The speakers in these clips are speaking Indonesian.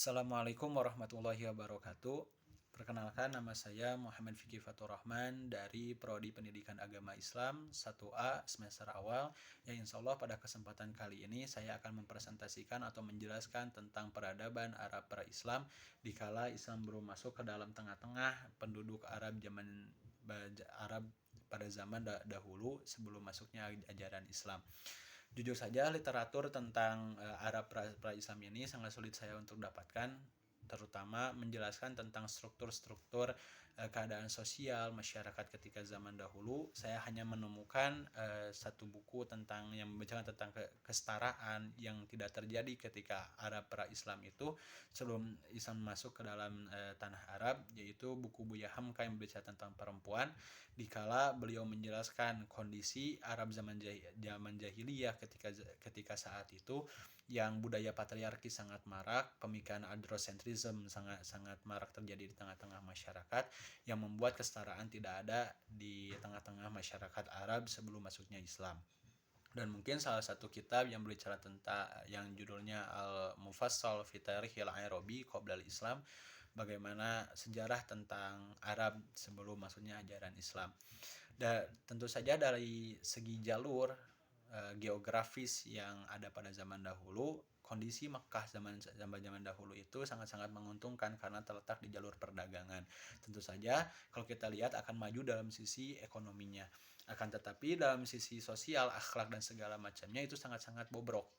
Assalamualaikum warahmatullahi wabarakatuh. Perkenalkan, nama saya Muhammad Fikri Fatur Rahman dari Prodi Pendidikan Agama Islam 1A semester awal, yang insya Allah pada kesempatan kali ini saya akan mempresentasikan atau menjelaskan tentang peradaban Arab pra-Islam dikala Islam belum masuk ke dalam tengah-tengah penduduk Arab pada zaman dahulu sebelum masuknya ajaran Islam. Jujur saja, literatur tentang Arab pra-Islam ini sangat sulit saya untuk dapatkan, terutama menjelaskan tentang struktur-struktur keadaan sosial masyarakat ketika zaman dahulu. Saya hanya menemukan satu buku tentang yang membicarakan tentang kesetaraan yang tidak terjadi ketika Arab pra-Islam itu sebelum Islam masuk ke dalam tanah Arab, yaitu buku Buya Hamka yang berbicara tentang perempuan, dikala beliau menjelaskan kondisi Arab zaman jahiliyah ketika saat itu, yang budaya patriarki sangat marak, pemikiran androcentrism sangat marak terjadi di tengah-tengah masyarakat, yang membuat kesetaraan tidak ada di tengah-tengah masyarakat Arab sebelum masuknya Islam. Dan mungkin salah satu kitab yang berbicara tentang yang judulnya Al-Mufassal fi Tarikhil Arabi Qabla al-Islam, bagaimana sejarah tentang Arab sebelum masuknya ajaran Islam. Dan tentu saja dari segi jalur geografis yang ada pada zaman dahulu, kondisi Mekah zaman dahulu itu sangat-sangat menguntungkan karena terletak di jalur perdagangan. Tentu saja kalau kita lihat akan maju dalam sisi ekonominya. Akan tetapi dalam sisi sosial, akhlak dan segala macamnya itu sangat-sangat bobrok.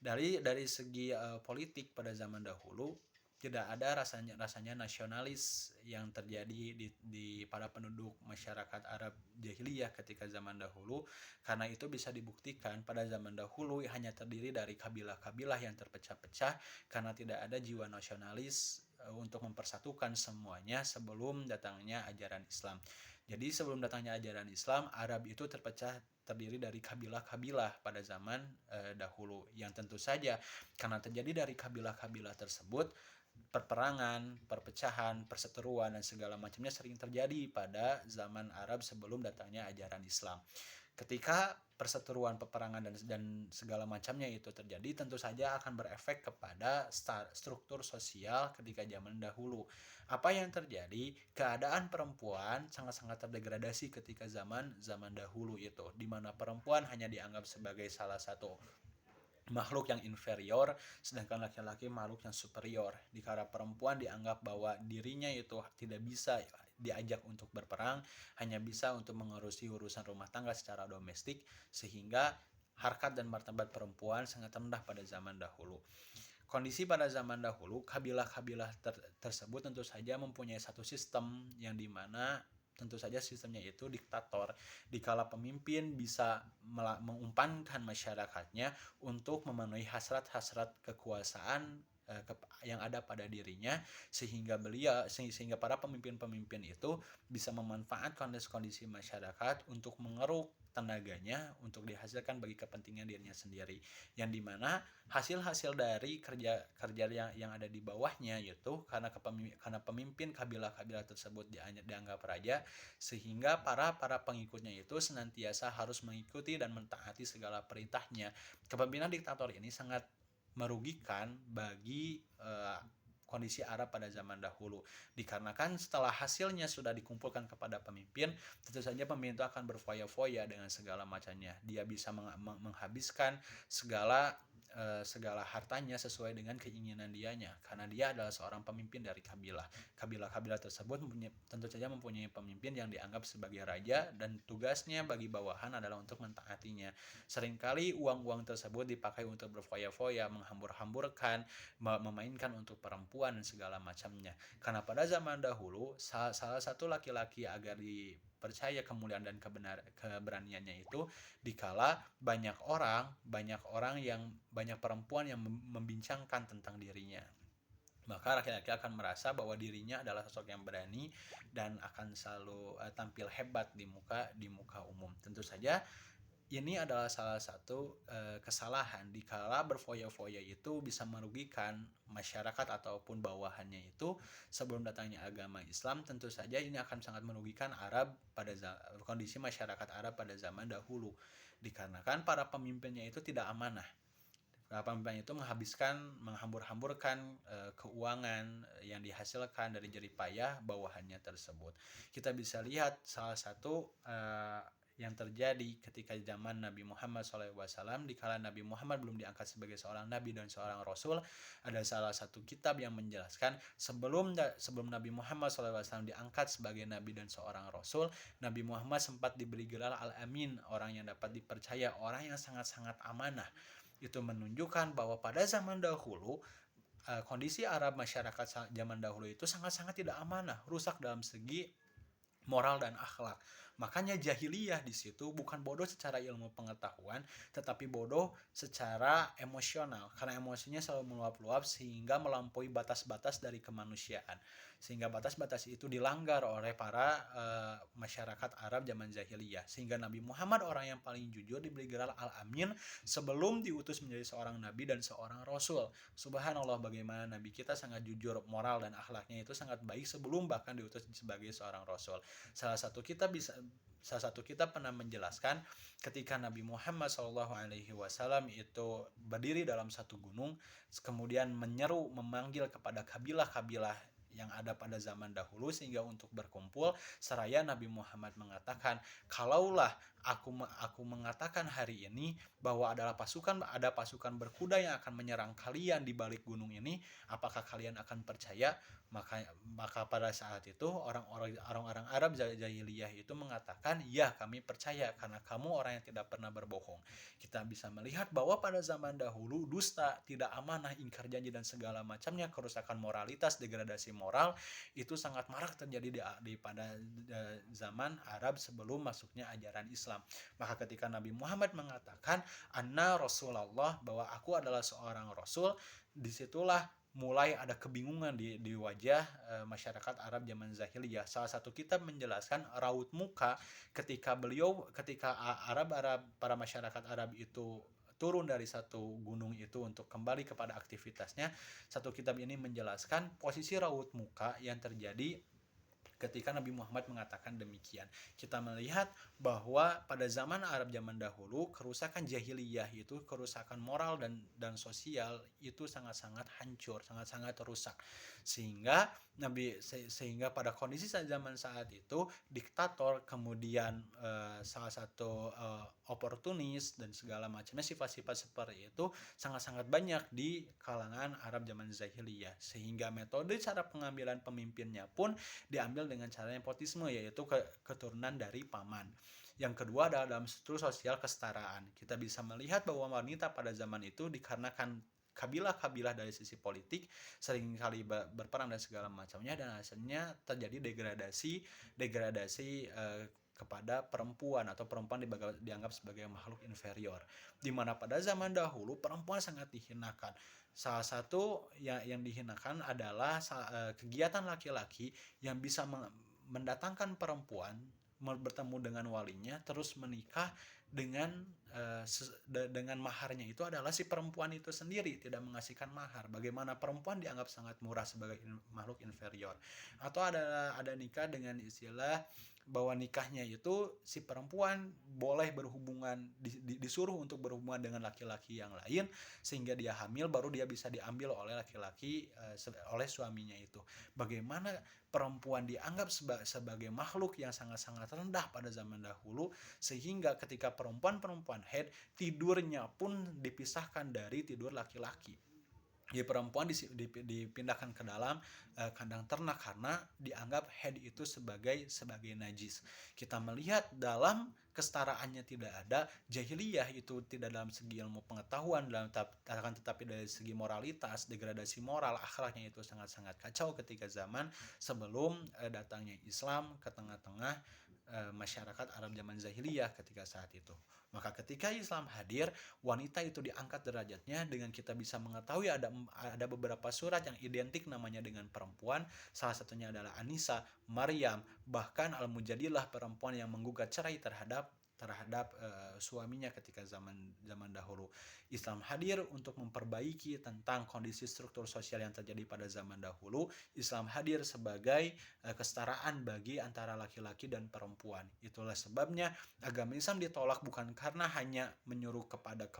Dari segi politik pada zaman dahulu, tidak ada rasanya nasionalis yang terjadi di para penduduk masyarakat Arab jahiliyah ketika zaman dahulu, karena itu bisa dibuktikan pada zaman dahulu hanya terdiri dari kabilah-kabilah yang terpecah-pecah karena tidak ada jiwa nasionalis untuk mempersatukan semuanya sebelum datangnya ajaran Islam. Jadi sebelum datangnya ajaran Islam, Arab itu terdiri dari kabilah-kabilah pada zaman dahulu, yang tentu saja karena terjadi dari kabilah-kabilah tersebut, perperangan, perpecahan, perseteruan dan segala macamnya sering terjadi pada zaman Arab sebelum datangnya ajaran Islam. Ketika perseteruan, peperangan dan segala macamnya itu terjadi, tentu saja akan berefek kepada struktur sosial ketika zaman dahulu. Apa yang terjadi? Keadaan perempuan sangat-sangat terdegradasi ketika zaman dahulu itu, di mana perempuan hanya dianggap sebagai salah satu makhluk yang inferior, sedangkan laki-laki makhluk yang superior. Dikala perempuan dianggap bahwa dirinya itu tidak bisa diajak untuk berperang, hanya bisa untuk mengurusi urusan rumah tangga secara domestik, sehingga harkat dan martabat perempuan sangat rendah pada zaman dahulu. Kondisi pada zaman dahulu, kabilah-kabilah tersebut tentu saja mempunyai satu sistem yang dimana tentu saja sistemnya itu diktator, dikala pemimpin bisa mengumpankan masyarakatnya untuk memenuhi hasrat-hasrat kekuasaan yang ada pada dirinya, sehingga para pemimpin-pemimpin itu bisa memanfaatkan kondisi masyarakat untuk mengeruk tenaganya untuk dihasilkan bagi kepentingan dirinya sendiri, yang dimana hasil-hasil dari kerja yang ada di bawahnya itu karena pemimpin kabilah-kabilah tersebut dianggap raja, sehingga para pengikutnya itu senantiasa harus mengikuti dan mentaati segala perintahnya. Kepemimpinan diktator ini sangat merugikan bagi kondisi Arab pada zaman dahulu, dikarenakan setelah hasilnya sudah dikumpulkan kepada pemimpin, tentu saja pemimpin itu akan berfoya-foya dengan segala macamnya. Dia bisa menghabiskan segala hartanya sesuai dengan keinginan dianya, karena dia adalah seorang pemimpin dari kabilah tersebut tentu saja mempunyai pemimpin yang dianggap sebagai raja, dan tugasnya bagi bawahan adalah untuk mentaatinya. Seringkali uang-uang tersebut dipakai untuk berfoya-foya, menghambur-hamburkan, memainkan untuk perempuan dan segala macamnya. Karena pada zaman dahulu salah satu laki-laki agar dipercaya kemuliaan dan keberaniannya itu, dikala banyak perempuan yang membincangkan tentang dirinya, maka laki-laki akan merasa bahwa dirinya adalah sosok yang berani dan akan selalu tampil hebat di muka umum. Tentu saja ini adalah salah satu kesalahan, dikala berfoya-foya itu bisa merugikan masyarakat ataupun bawahannya itu sebelum datangnya agama Islam. Tentu saja ini akan sangat merugikan kondisi masyarakat Arab pada zaman dahulu, dikarenakan para pemimpinnya itu tidak amanah. Pemimpin itu menghambur-hamburkan keuangan yang dihasilkan dari jerih payah bawahannya tersebut. Kita bisa lihat salah satu yang terjadi ketika zaman Nabi Muhammad SAW, dikala Nabi Muhammad belum diangkat sebagai seorang nabi dan seorang rasul. Ada salah satu kitab yang menjelaskan sebelum Nabi Muhammad SAW diangkat sebagai nabi dan seorang rasul, Nabi Muhammad sempat diberi gelar Al-Amin, orang yang dapat dipercaya, orang yang sangat-sangat amanah. Itu menunjukkan bahwa pada zaman dahulu kondisi Arab masyarakat zaman dahulu itu sangat-sangat tidak amanah, rusak dalam segi moral dan akhlak. Makanya jahiliyah di situ bukan bodoh secara ilmu pengetahuan, tetapi bodoh secara emosional, karena emosinya selalu meluap-luap sehingga melampaui batas-batas dari kemanusiaan, sehingga batas-batas itu dilanggar oleh para masyarakat Arab zaman jahiliyah, sehingga Nabi Muhammad, orang yang paling jujur, diberi gelar Al-Amin sebelum diutus menjadi seorang nabi dan seorang rasul. Subhanallah, bagaimana nabi kita sangat jujur, moral dan akhlaknya itu sangat baik sebelum bahkan diutus sebagai seorang rasul. Salah satu kita pernah menjelaskan ketika Nabi Muhammad SAW itu berdiri dalam satu gunung, kemudian memanggil kepada kabilah-kabilah yang ada pada zaman dahulu sehingga untuk berkumpul, seraya Nabi Muhammad mengatakan, kalaulah aku mengatakan hari ini bahwa ada pasukan berkuda yang akan menyerang kalian di balik gunung ini, apakah kalian akan percaya? Maka pada saat itu orang-orang Arab jahiliyah itu mengatakan, ya kami percaya karena kamu orang yang tidak pernah berbohong. Kita bisa melihat bahwa pada zaman dahulu dusta, tidak amanah, ingkar janji dan segala macamnya, kerusakan moralitas, degradasi moral itu sangat marak terjadi pada zaman Arab sebelum masuknya ajaran Islam. Maka ketika Nabi Muhammad mengatakan anna Rasulullah, bahwa aku adalah seorang rasul, disitulah mulai ada kebingungan di wajah masyarakat Arab zaman jahiliyah. Salah satu kitab menjelaskan raut muka ketika para masyarakat Arab itu turun dari satu gunung itu untuk kembali kepada aktivitasnya. Satu kitab ini menjelaskan posisi raut muka yang terjadi ketika Nabi Muhammad mengatakan demikian. Kita melihat bahwa pada zaman Arab zaman dahulu, kerusakan jahiliyah itu, kerusakan moral dan sosial itu sangat-sangat hancur, sangat-sangat rusak. Sehingga pada kondisi zaman saat itu, diktator, kemudian salah satu oportunis dan segala macamnya, sifat-sifat seperti itu sangat-sangat banyak di kalangan Arab zaman jahiliyah. Sehingga metode cara pengambilan pemimpinnya pun diambil dengan cara nepotisme, yaitu keturunan dari paman. Yang kedua adalah dalam struktur sosial kesetaraan. Kita bisa melihat bahwa wanita pada zaman itu dikarenakan kabilah-kabilah dari sisi politik seringkali berperang dan segala macamnya, dan hasilnya terjadi degradasi kepada perempuan, atau perempuan dianggap sebagai makhluk inferior, di mana pada zaman dahulu perempuan sangat dihinakan. Salah satu yang dihinakan adalah kegiatan laki-laki yang bisa mendatangkan perempuan bertemu dengan walinya, terus menikah dengan maharnya itu adalah si perempuan itu sendiri, tidak mengasihkan mahar. Bagaimana perempuan dianggap sangat murah sebagai makhluk inferior. Atau ada nikah dengan istilah bahwa nikahnya itu si perempuan boleh berhubungan, disuruh untuk berhubungan dengan laki-laki yang lain sehingga dia hamil, baru dia bisa diambil oleh laki-laki oleh suaminya itu. Bagaimana perempuan dianggap sebagai makhluk yang sangat-sangat rendah pada zaman dahulu, sehingga ketika perempuan head, tidurnya pun dipisahkan dari tidur laki-laki. Jadi perempuan dipindahkan ke dalam kandang ternak karena dianggap head itu sebagai najis. Kita melihat dalam kesetaraannya tidak ada, jahiliyah itu tidak dalam segi ilmu pengetahuan, tetapi dari segi moralitas, degradasi moral, akhlaknya itu sangat-sangat kacau ketika zaman sebelum datangnya Islam ke tengah-tengah masyarakat Arab zaman jahiliyah ketika saat itu. Maka ketika Islam hadir, wanita itu diangkat derajatnya dengan kita bisa mengetahui ada beberapa surat yang identik namanya dengan perempuan. Salah satunya adalah Anisa, Maryam, bahkan Al-Mujadilah, perempuan yang menggugat cerai terhadap terhadap suaminya ketika zaman dahulu. Islam hadir untuk memperbaiki tentang kondisi struktur sosial yang terjadi pada zaman dahulu. Islam hadir sebagai kesetaraan bagi antara laki-laki dan perempuan. Itulah sebabnya agama Islam ditolak bukan karena hanya menyuruh kepada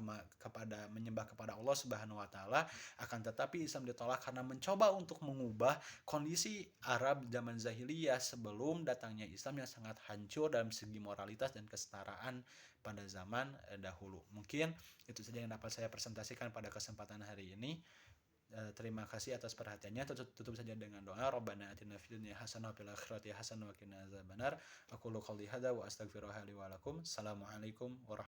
menyembah kepada Allah Subhanahu wa taala, akan tetapi Islam ditolak karena mencoba untuk mengubah kondisi Arab zaman jahiliyah sebelum datangnya Islam yang sangat hancur dalam segi moralitas dan kesetaraan pada zaman dahulu. Mungkin itu saja yang dapat saya presentasikan pada kesempatan hari ini. Terima kasih atas perhatiannya. Tutup saja dengan doa. Rabbana atina fid dunya hasanah wa fil akhirati hasanah wa qina adzabannar. Aqulu qouli hadza wa astaghfirullaha li wa lakum. Assalamualaikum warahmatullahi